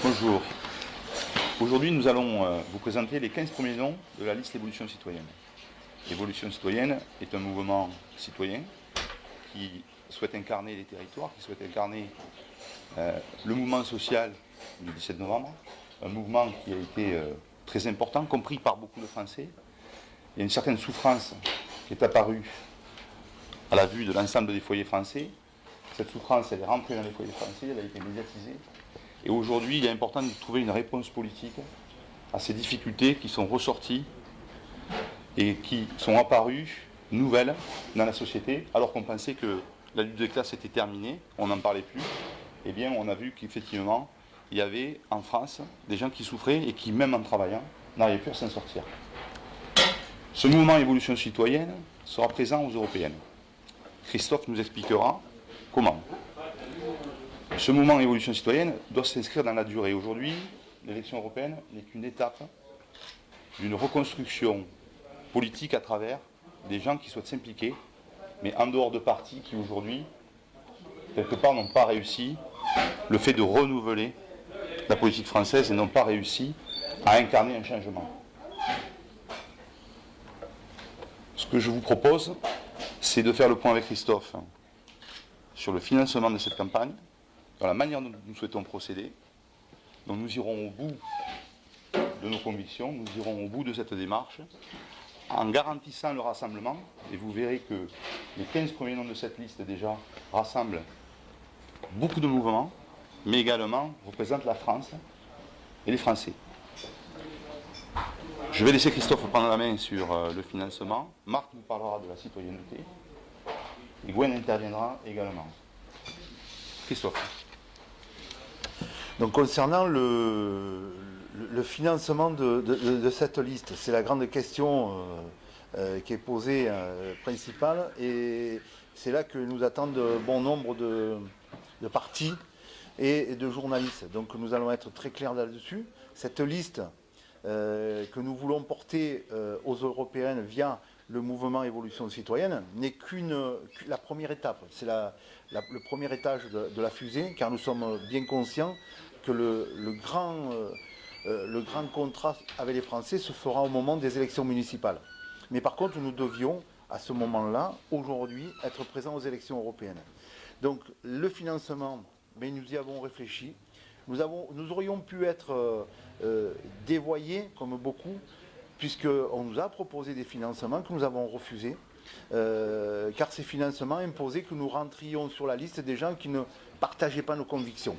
Bonjour. Aujourd'hui, nous allons vous présenter les 15 premiers noms de la liste Évolution citoyenne. Évolution citoyenne est un mouvement citoyen qui souhaite incarner les territoires, qui souhaite incarner le mouvement social du 17 novembre, un mouvement qui a été très important, compris par beaucoup de Français. Il y a une certaine souffrance qui est apparue à la vue de l'ensemble des foyers français. Cette souffrance, elle est rentrée dans les foyers français, elle a été médiatisée. Et aujourd'hui, il est important de trouver une réponse politique à ces difficultés qui sont ressorties et qui sont apparues nouvelles dans la société, alors qu'on pensait que la lutte des classes était terminée, on n'en parlait plus. Eh bien, on a vu qu'effectivement, il y avait en France des gens qui souffraient et qui, même en travaillant, n'arrivaient plus à s'en sortir. Ce mouvement Évolution citoyenne sera présent aux européennes. Christophe nous expliquera comment. Ce mouvement Évolution citoyenne doit s'inscrire dans la durée. Aujourd'hui, l'élection européenne n'est qu'une étape d'une reconstruction politique à travers des gens qui souhaitent s'impliquer, mais en dehors de partis qui aujourd'hui, quelque part, n'ont pas réussi le fait de renouveler la politique française et n'ont pas réussi à incarner un changement. Ce que je vous propose, c'est de faire le point avec Christophe sur le financement de cette campagne, dans la manière dont nous souhaitons procéder. Donc nous irons au bout de nos convictions, nous irons au bout de cette démarche, en garantissant le rassemblement, et vous verrez que les 15 premiers noms de cette liste déjà rassemblent beaucoup de mouvements, mais également représentent la France et les Français. Je vais laisser Christophe prendre la main sur le financement. Marc nous parlera de la citoyenneté, et Gwen interviendra également. Christophe. Donc concernant le financement de cette liste, c'est la grande question qui est posée principale, et c'est là que nous attendent bon nombre de partis et de journalistes. Donc nous allons être très clairs là-dessus. Cette liste que nous voulons porter aux européennes via le mouvement Évolution citoyenne n'est la première étape. C'est le premier étage de la fusée, car nous sommes bien conscients que le grand contrat avec les Français se fera au moment des élections municipales. Mais par contre, nous devions, à ce moment-là, aujourd'hui, être présents aux élections européennes. Donc, le financement, mais nous y avons réfléchi. Nous aurions pu être dévoyés, comme beaucoup, puisqu'on nous a proposé des financements que nous avons refusés, car ces financements imposaient que nous rentrions sur la liste des gens qui ne partageaient pas nos convictions.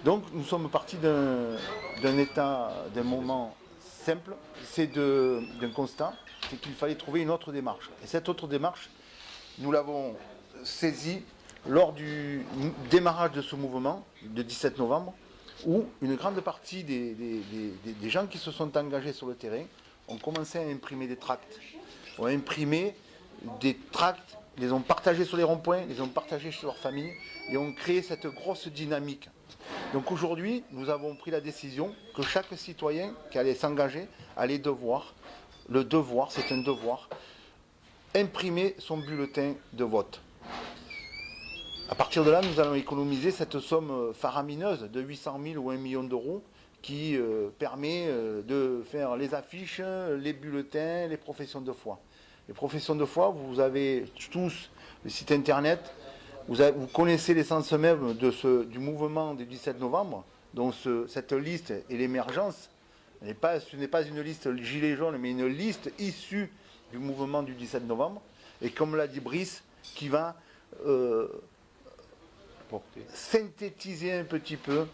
Donc nous sommes partis d'un moment simple, c'est d'un constat, c'est qu'il fallait trouver une autre démarche. Et cette autre démarche, nous l'avons saisie lors du démarrage de ce mouvement, le 17 novembre, où une grande partie des gens qui se sont engagés sur le terrain ont commencé à imprimer des tracts. Ont imprimé des tracts, les ont partagés sur les ronds-points, les ont partagés chez leurs familles et ont créé cette grosse dynamique. Donc aujourd'hui, nous avons pris la décision que chaque citoyen qui allait s'engager allait le devoir, c'est un devoir, imprimer son bulletin de vote. À partir de là, nous allons économiser cette somme faramineuse de 800 000 ou 1 million d'euros qui permet de faire les affiches, les bulletins, les professions de foi. Les professions de foi, vous avez tous le site internet, vous connaissez l'essence même du mouvement du 17 novembre, donc cette liste et l'émergence. Ce n'est pas une liste gilet jaune, mais une liste issue du mouvement du 17 novembre. Et comme l'a dit Brice, qui va synthétiser un petit peu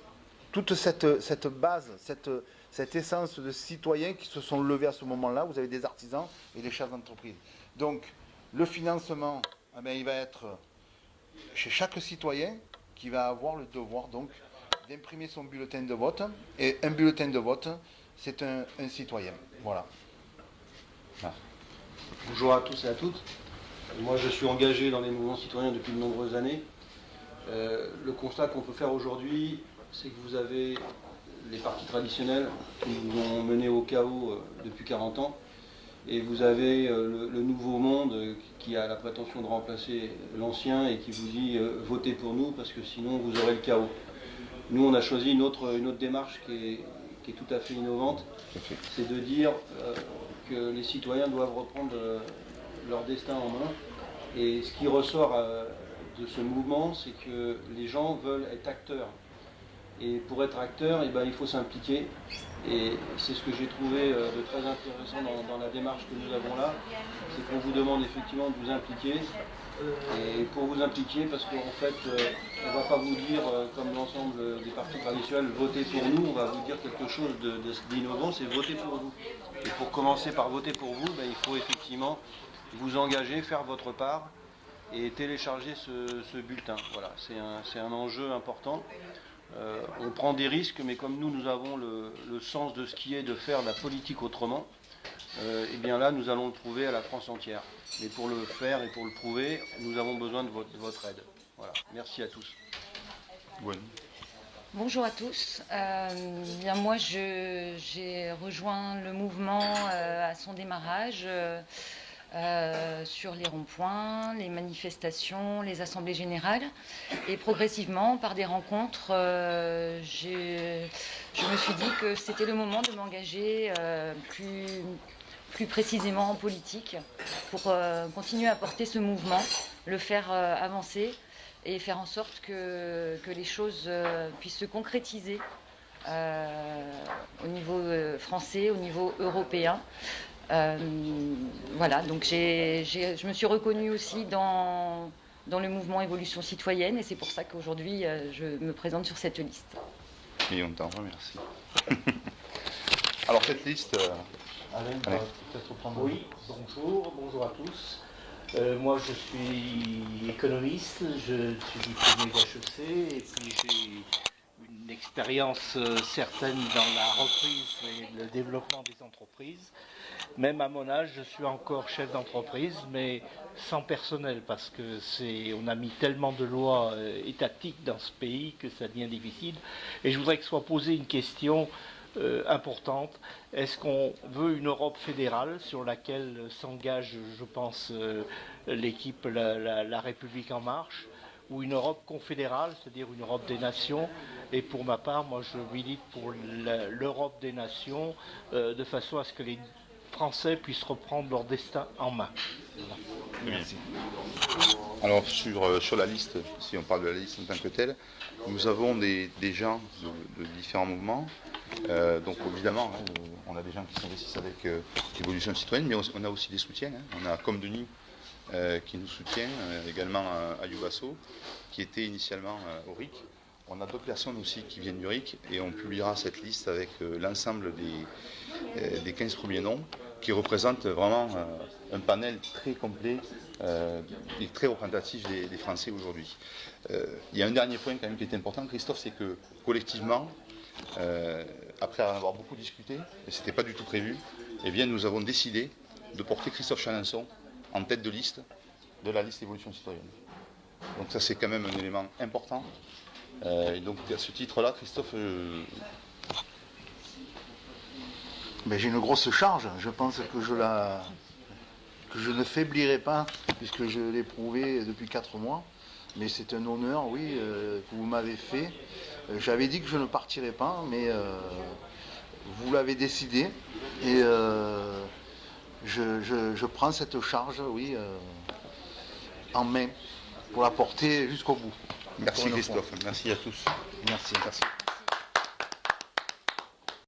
toute cette base, cette essence de citoyens qui se sont levés à ce moment-là. Vous avez des artisans et des chefs d'entreprise. Donc, le financement, il va être chez chaque citoyen qui va avoir le devoir donc d'imprimer son bulletin de vote. Et un bulletin de vote, c'est un citoyen. Voilà. Bonjour à tous et à toutes. Moi, je suis engagé dans les mouvements citoyens depuis de nombreuses années. Le constat qu'on peut faire aujourd'hui, c'est que vous avez les partis traditionnels qui nous ont menés au chaos depuis 40 ans, et vous avez le nouveau monde qui a la prétention de remplacer l'ancien et qui vous dit votez pour nous parce que sinon vous aurez le chaos. Nous, on a choisi une autre démarche qui est tout à fait innovante. C'est de dire que les citoyens doivent reprendre leur destin en main. Et ce qui ressort de ce mouvement, c'est que les gens veulent être acteurs. Et pour être acteur, eh ben, il faut s'impliquer. Et c'est ce que j'ai trouvé de très intéressant dans la démarche que nous avons là. C'est qu'on vous demande effectivement de vous impliquer. Et pour vous impliquer, parce qu'en fait, on ne va pas vous dire, comme l'ensemble des partis traditionnels, votez pour nous, on va vous dire quelque chose d'innovant, c'est voter pour vous. Et pour commencer par voter pour vous, ben, il faut effectivement vous engager, faire votre part et télécharger ce bulletin. Voilà, c'est un enjeu important. On prend des risques, mais comme nous avons le sens de ce qui est de faire la politique autrement, et bien là, nous allons le prouver à la France entière. Mais pour le faire et pour le prouver, nous avons besoin de votre aide. Voilà. Merci à tous. Oui. Bonjour à tous. Bien moi, j'ai rejoint le mouvement à son démarrage sur les ronds-points, les manifestations, les assemblées générales. Et progressivement, par des rencontres, je me suis dit que c'était le moment de m'engager plus précisément en politique pour continuer à porter ce mouvement, le faire avancer et faire en sorte que les choses puissent se concrétiser au niveau français, au niveau européen. Voilà, donc je me suis reconnue aussi dans le mouvement Évolution citoyenne et c'est pour ça qu'aujourd'hui je me présente sur cette liste. Et on t'en remercie. Alors cette liste... Alain, allez. peut-être reprendre. Oui, bonjour à tous. Moi je suis économiste, je suis diplômé d'HEC et puis j'ai une expérience certaine dans la reprise et le développement des entreprises. Même à mon âge, je suis encore chef d'entreprise, mais sans personnel, parce que on a mis tellement de lois étatiques dans ce pays que ça devient difficile. Et je voudrais que soit posée une question importante. Est-ce qu'on veut une Europe fédérale sur laquelle s'engage, je pense, l'équipe la République en marche, ou une Europe confédérale, c'est-à-dire une Europe des nations? Et pour ma part, moi je milite pour l'Europe des nations, de façon à ce que les Français puissent reprendre leur destin en main. Voilà. Merci. Alors sur la liste, si on parle de la liste en tant que telle, nous avons des gens de différents mouvements. Donc évidemment, on a des gens qui s'investissent avec l'évolution citoyenne, mais on a aussi des soutiens. On a Comme Denis qui nous soutient, également Ayoub Asso, qui était initialement au RIC. On a d'autres personnes aussi qui viennent du RIC et on publiera cette liste avec l'ensemble des 15 premiers noms qui représentent vraiment un panel très complet et très représentatif des Français aujourd'hui. Il y a un dernier point quand même qui est important, Christophe, c'est que collectivement, après en avoir beaucoup discuté, et ce n'était pas du tout prévu, eh bien nous avons décidé de porter Christophe Chalençon en tête de liste de la liste Évolution citoyenne. Donc ça c'est quand même un élément important. Et donc à ce titre-là, Christophe... Mais j'ai une grosse charge, je pense que je ne faiblirai pas, puisque je l'ai prouvé depuis 4 mois. Mais c'est un honneur, oui, que vous m'avez fait. J'avais dit que je ne partirais pas, mais vous l'avez décidé. Et je prends cette charge, oui, en main, pour la porter jusqu'au bout. Merci Christophe, merci à tous. Merci.